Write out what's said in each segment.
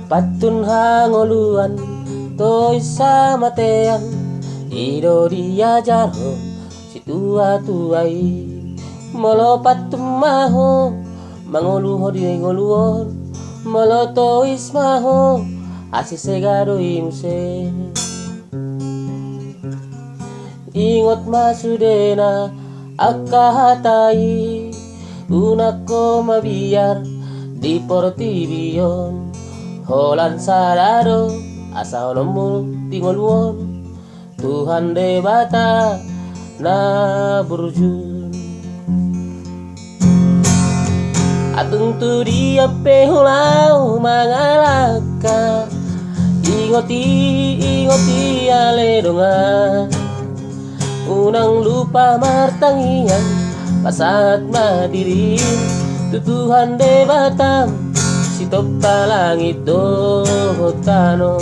Patun hangoluan toy sama tean ido diajar si tua-tuai molo patum maho mangolu di ngoluon molo tois maho asi segado imse ingot masudena akahatai unako mabiar di portibion holan sarado asa nomul tingoluon Tuhan debata na burjun atung tu dia pehulau mangalaka ingoti ale donga unang lupa martangian pasat madirin tutuhan debatam si topa langit dohotano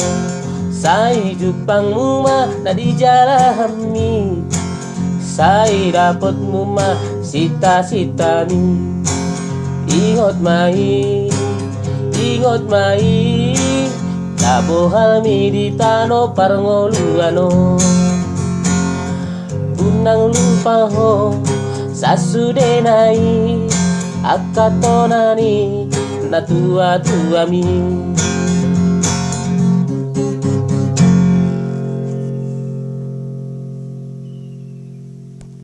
sai jupang muma na di jalahami sai dapot muma sita-sitami ingot mai tabohal mi di tano parngoluano unang lupa ho sasudenai akatonani na tua-tuami